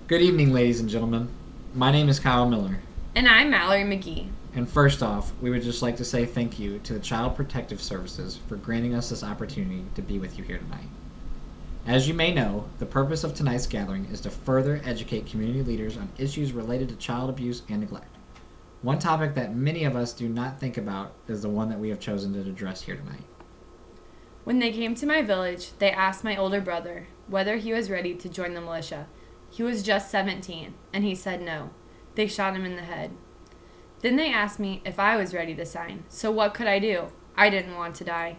Good evening, ladies and gentlemen. My name is Kyle Miller. And I'm Mallory McGee. And first off, we would just like to say thank you to the Child Protective Services for granting us this opportunity to be with you here tonight. As you may know, the purpose of tonight's gathering is to further educate community leaders on issues related to child abuse and neglect. One topic that many of us do not think about is the one that we have chosen to address here tonight. When they came to my village, they asked my older brother whether he was ready to join the militia. He was just 17, and he said no. They shot him in the head. Then they asked me if I was ready to sign, so what could I do? I didn't want to die.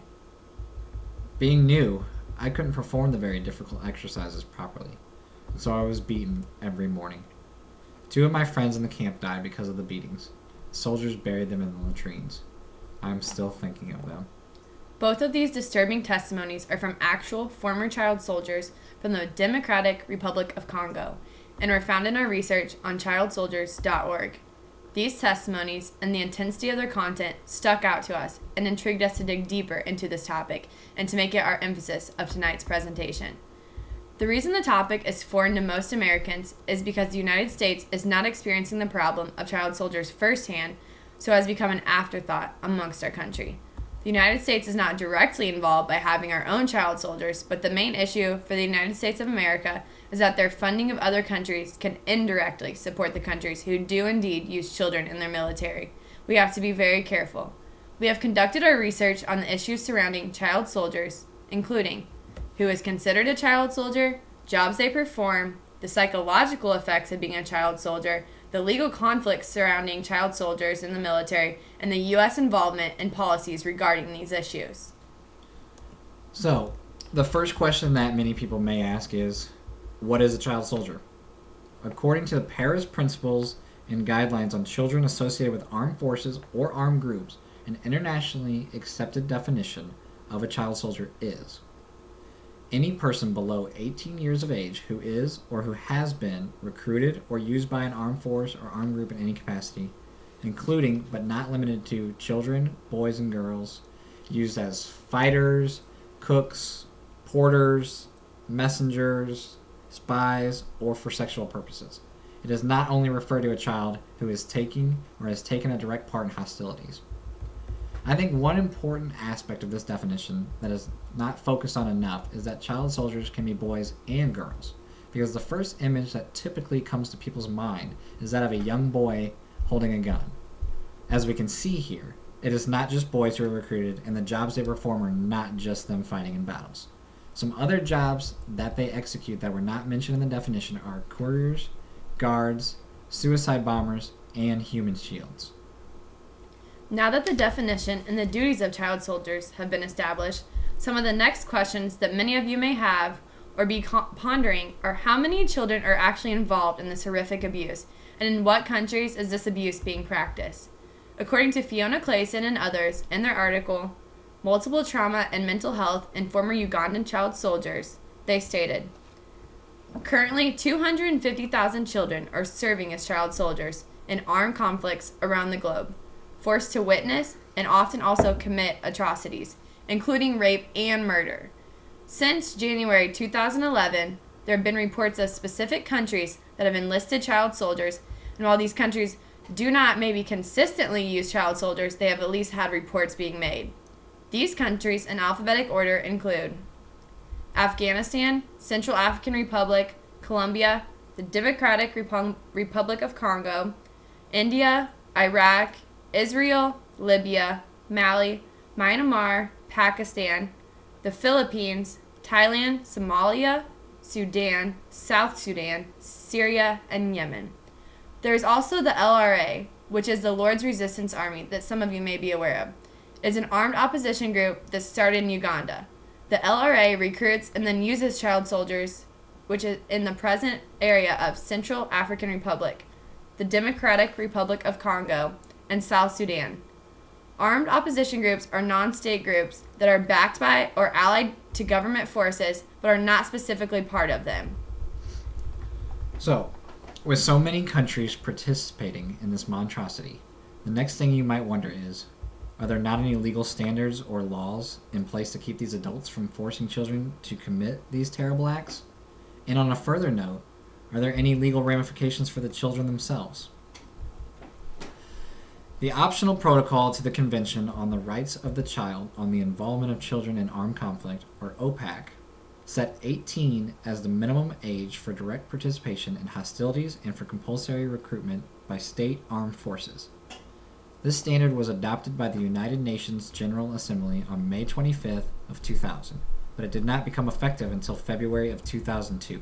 Being new, I couldn't perform the very difficult exercises properly, so I was beaten every morning. 2 of my friends in the camp died because of the beatings. Soldiers buried them in the latrines. I am still thinking of them. Both of these disturbing testimonies are from actual former child soldiers from the Democratic Republic of Congo and were found in our research on childsoldiers.org. These testimonies and the intensity of their content stuck out to us and intrigued us to dig deeper into this topic and to make it our emphasis of tonight's presentation. The reason the topic is foreign to most Americans is because the United States is not experiencing the problem of child soldiers firsthand, so it has become an afterthought amongst our country. The United States is not directly involved by having our own child soldiers, but the main issue for the United States of America is that their funding of other countries can indirectly support the countries who do indeed use children in their military. We have to be very careful. We have conducted our research on the issues surrounding child soldiers, including who is considered a child soldier, jobs they perform, the psychological effects of being a child soldier, the legal conflicts surrounding child soldiers in the military, and the U.S. involvement in policies regarding these issues. So, the first question that many people may ask is, what is a child soldier? According to the Paris Principles and Guidelines on Children Associated with Armed Forces or Armed Groups, an internationally accepted definition of a child soldier is any person below 18 years of age who is or who has been recruited or used by an armed force or armed group in any capacity, including but not limited to children, boys and girls, used as fighters, cooks, porters, messengers, spies, or for sexual purposes. It does not only refer to a child who is taking or has taken a direct part in hostilities. I think one important aspect of this definition that is not focused on enough is that child soldiers can be boys and girls, because the first image that typically comes to people's mind is that of a young boy holding a gun. As we can see here, it is not just boys who are recruited, and the jobs they perform are not just them fighting in battles. Some other jobs that they execute that were not mentioned in the definition are couriers, guards, suicide bombers, and human shields. Now that the definition and the duties of child soldiers have been established, some of the next questions that many of you may have or be pondering are how many children are actually involved in this horrific abuse, and in what countries is this abuse being practiced? According to Fiona Clayson and others in their article, Multiple Trauma and Mental Health in Former Ugandan Child Soldiers, they stated, currently 250,000 children are serving as child soldiers in armed conflicts around the globe, forced to witness and often also commit atrocities, including rape and murder. Since January 2011, there have been reports of specific countries that have enlisted child soldiers, and while these countries do not maybe consistently use child soldiers, they have at least had reports being made. These countries in alphabetic order include Afghanistan, Central African Republic, Colombia, the Democratic Republic of Congo, India, Iraq, Israel, Libya, Mali, Myanmar, Pakistan, the Philippines, Thailand, Somalia, Sudan, South Sudan, Syria, and Yemen. There is also the LRA, which is the Lord's Resistance Army that some of you may be aware of. It's an armed opposition group that started in Uganda. The LRA recruits and then uses child soldiers, which is in the present area of Central African Republic, the Democratic Republic of Congo, and South Sudan. Armed opposition groups are non-state groups that are backed by or allied to government forces but are not specifically part of them. So, with so many countries participating in this monstrosity, the next thing you might wonder is, are there not any legal standards or laws in place to keep these adults from forcing children to commit these terrible acts? And on a further note, Are there any legal ramifications for the children themselves? The optional protocol to the Convention on the Rights of the Child on the Involvement of Children in Armed Conflict, or OPAC, set 18 as the minimum age for direct participation in hostilities and for compulsory recruitment by state armed forces. This standard was adopted by the United Nations General Assembly on May 25th of 2000, but it did not become effective until February of 2002.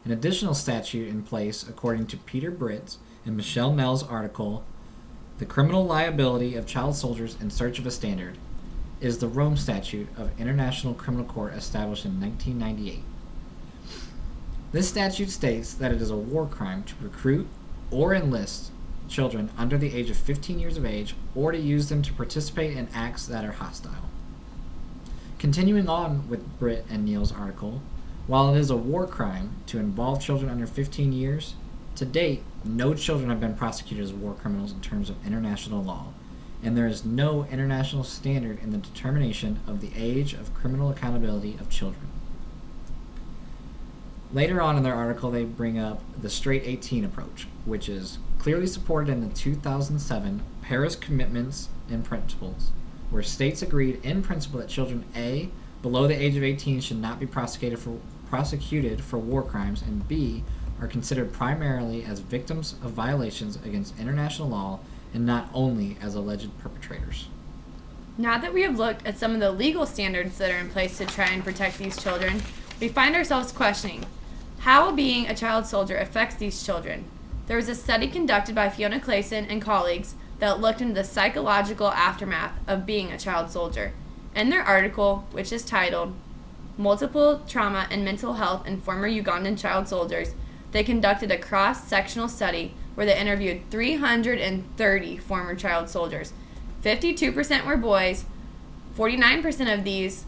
An additional statute in place, according to Peter Britt and Michelle Nell's article, The Criminal Liability of Child Soldiers in Search of a Standard, is the Rome Statute of International Criminal Court established in 1998. This statute states that it is a war crime to recruit or enlist children under the age of 15 years of age or to use them to participate in acts that are hostile. Continuing on with Britt and Neal's article, while it is a war crime to involve children under 15 years, to date, no children have been prosecuted as war criminals in terms of international law, and there is no international standard in the determination of the age of criminal accountability of children. Later on in their article, they bring up the straight 18 approach, which is clearly supported in the 2007 Paris Commitments and Principles, where states agreed in principle that children A, below the age of 18, should not be prosecuted for war crimes, and B, are considered primarily as victims of violations against international law and not only as alleged perpetrators. Now that we have looked at some of the legal standards that are in place to try and protect these children, we find ourselves questioning how being a child soldier affects these children. There was a study conducted by Fiona Clayson and colleagues that looked into the psychological aftermath of being a child soldier. In their article, which is titled Multiple Trauma and Mental Health in Former Ugandan Child Soldiers, they conducted a cross-sectional study where they interviewed 330 former child soldiers. 52% were boys, 49% of these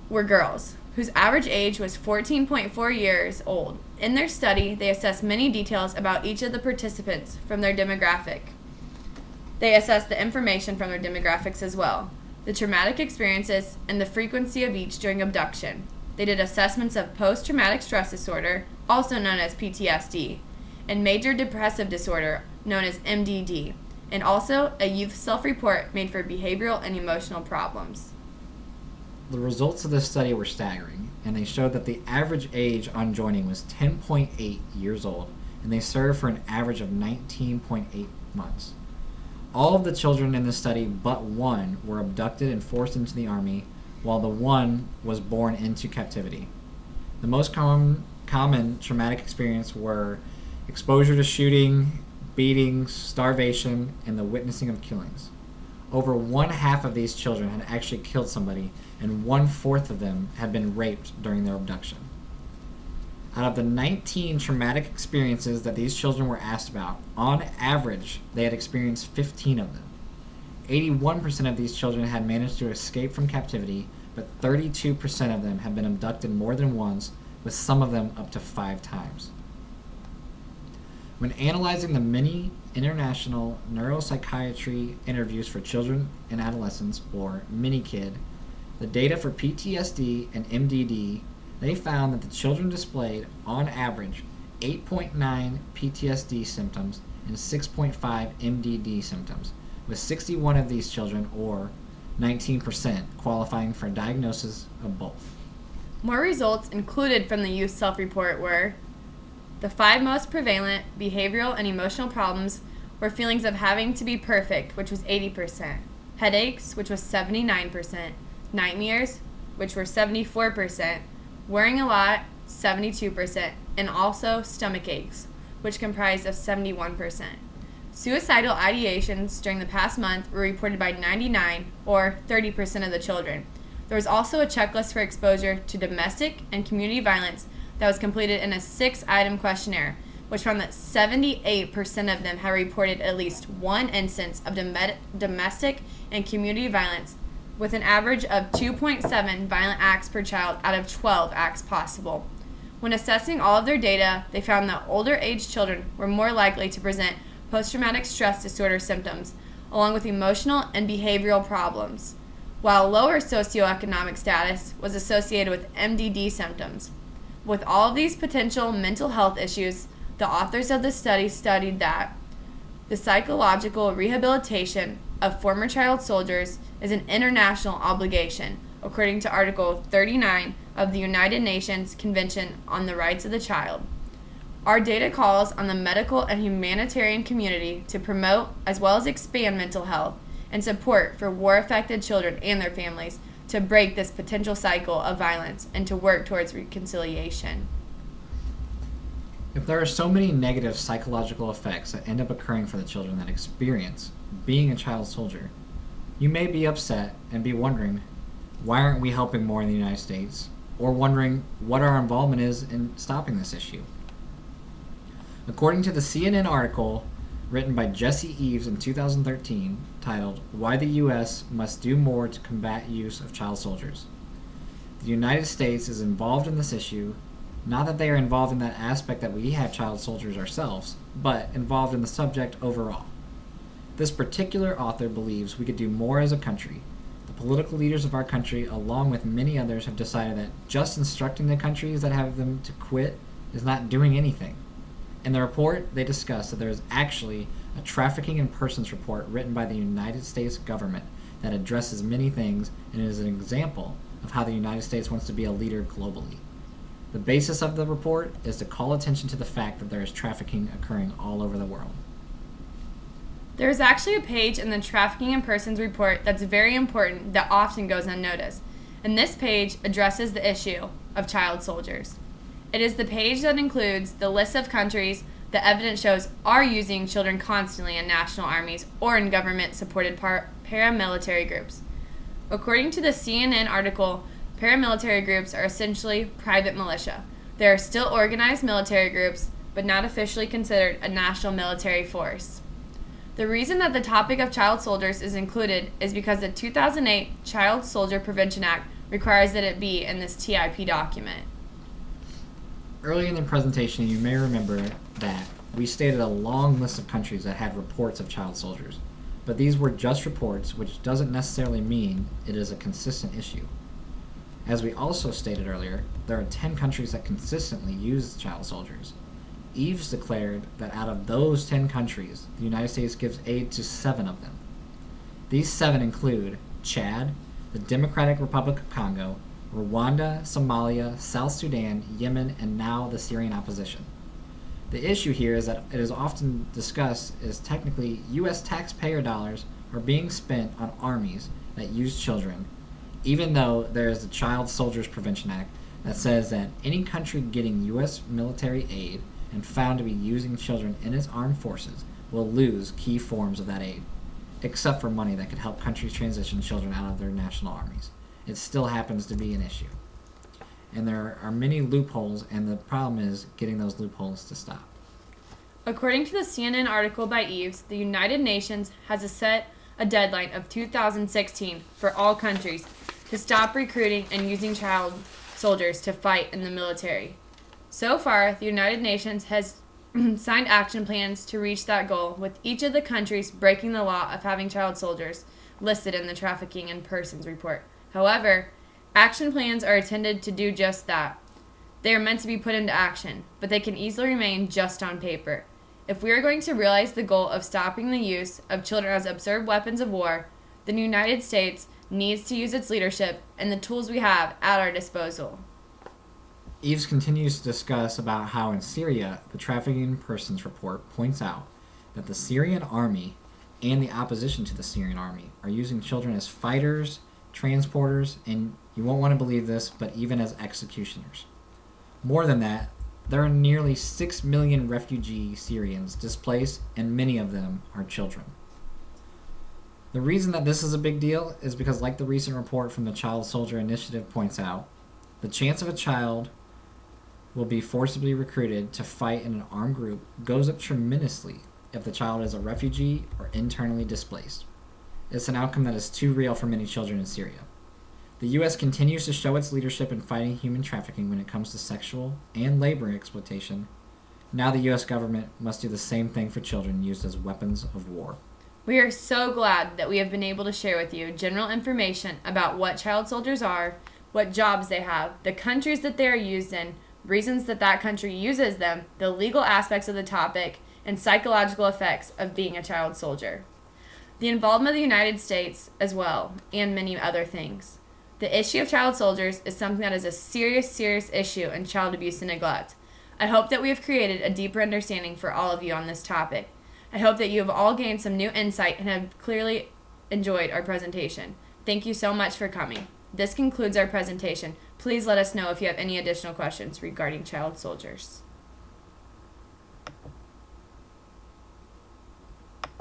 were girls, whose average age was 14.4 years old. In their study, they assessed many details about each of the participants from their demographic. They assessed the information from their demographics as well, the traumatic experiences, and the frequency of each during abduction. They did assessments of post-traumatic stress disorder, also known as PTSD, and major depressive disorder, known as MDD, and also a youth self-report made for behavioral and emotional problems. The results of this study were staggering, and they showed that the average age on joining was 10.8 years old, and they served for an average of 19.8 months. All of the children in this study but one were abducted and forced into the army, while the one was born into captivity. The most common traumatic experience were exposure to shooting, beatings, starvation, and the witnessing of killings. Over one half of these children had actually killed somebody, and 1/4 of them had been raped during their abduction. Out of the 19 traumatic experiences that these children were asked about, on average, they had experienced 15 of them. 81% of these children had managed to escape from captivity, but 32% of them had been abducted more than once, with some of them up to 5 times. When analyzing the many international neuropsychiatry interviews for children and adolescents, or MiniKid, the data for PTSD and MDD, they found that the children displayed, on average, 8.9 PTSD symptoms and 6.5 MDD symptoms, with 61 of these children, or 19%, qualifying for a diagnosis of both. More results included from the youth self-report were the 5 most prevalent behavioral and emotional problems were feelings of having to be perfect, which was 80%, headaches, which was 79%, nightmares, which were 74%, worrying a lot, 72%, and also stomach aches, which comprised of 71%. Suicidal ideations during the past month were reported by 99, or 30% of the children. There was also a checklist for exposure to domestic and community violence that was completed in a 6-item questionnaire, which found that 78% of them had reported at least one instance of domestic and community violence, with an average of 2.7 violent acts per child out of 12 acts possible. When assessing all of their data, they found that older age children were more likely to present post-traumatic stress disorder symptoms, along with emotional and behavioral problems, while lower socioeconomic status was associated with MDD symptoms. With all of these potential mental health issues, the authors of the study studied that the psychological rehabilitation of former child soldiers is an international obligation, according to Article 39 of the United Nations Convention on the Rights of the Child. Our data calls on the medical and humanitarian community to promote as well as expand mental health and support for war-affected children and their families to break this potential cycle of violence and to work towards reconciliation. If there are so many negative psychological effects that end up occurring for the children that experience being a child soldier, you may be upset and be wondering, why aren't we helping more in the United States? Or wondering what our involvement is in stopping this issue. According to the CNN article written by Jesse Eves in 2013, titled, "Why the U.S. Must Do More to Combat Use of Child Soldiers," the United States is involved in this issue, not that they are involved in that aspect that we have child soldiers ourselves, but involved in the subject overall. This particular author believes we could do more as a country. The political leaders of our country, along with many others, have decided that just instructing the countries that have them to quit is not doing anything. In the report, they discuss that there is actually a trafficking in persons report written by the United States government that addresses many things and is an example of how the United States wants to be a leader globally. The basis of the report is to call attention to the fact that there is trafficking occurring all over the world. There is actually a page in the Trafficking in Persons report that's very important that often goes unnoticed, and this page addresses the issue of child soldiers. It is the page that includes the list of countries the evidence shows are using children constantly in national armies or in government-supported paramilitary groups. According to the CNN article, paramilitary groups are essentially private militia. They are still organized military groups, but not officially considered a national military force. The reason that the topic of child soldiers is included is because the 2008 Child Soldier Prevention Act requires that it be in this TIP document. Early in the presentation, you may remember that we stated a long list of countries that had reports of child soldiers, but these were just reports, which doesn't necessarily mean it is a consistent issue. As we also stated earlier, there are 10 countries that consistently use child soldiers. Eves declared that out of those 10 countries, the United States gives aid to 7 of them. These 7 include Chad, the Democratic Republic of Congo, Rwanda, Somalia, South Sudan, Yemen, and now the Syrian opposition. The issue here is that it is often discussed as technically U.S. taxpayer dollars are being spent on armies that use children, even though there is the Child Soldiers Prevention Act that says that any country getting U.S. military aid and found to be using children in its armed forces will lose key forms of that aid, except for money that could help countries transition children out of their national armies. It still happens to be an issue. And there are many loopholes, and the problem is getting those loopholes to stop. According to the CNN article by Eves, the United Nations has set a deadline of 2016 for all countries to stop recruiting and using child soldiers to fight in the military. So far, the United Nations has signed action plans to reach that goal, with each of the countries breaking the law of having child soldiers listed in the Trafficking in Persons report. However, action plans are intended to do just that. They are meant to be put into action, but they can easily remain just on paper. If we are going to realize the goal of stopping the use of children as absurd weapons of war, the United States needs to use its leadership and the tools we have at our disposal. Eves continues to discuss about how in Syria, the Trafficking in Persons report points out that the Syrian army and the opposition to the Syrian army are using children as fighters, transporters, and you won't want to believe this, but even as executioners. More than that, there are nearly 6 million refugee Syrians displaced, and many of them are children. The reason that this is a big deal is because, like the recent report from the Child Soldier Initiative points out, the chance of a child will be forcibly recruited to fight in an armed group goes up tremendously if the child is a refugee or internally displaced. It's an outcome that is too real for many children in Syria. The U.S. continues to show its leadership in fighting human trafficking when it comes to sexual and labor exploitation. Now the U.S. government must do the same thing for children used as weapons of war. We are so glad that we have been able to share with you general information about what child soldiers are, what jobs they have, the countries that they are used in, reasons that country uses them, the legal aspects of the topic, and psychological effects of being a child soldier. The involvement of the United States as well, and many other things. The issue of child soldiers is something that is a serious, serious issue in child abuse and neglect. I hope that we have created a deeper understanding for all of you on this topic. I hope that you have all gained some new insight and have clearly enjoyed our presentation. Thank you so much for coming. This concludes our presentation. Please let us know if you have any additional questions regarding child soldiers.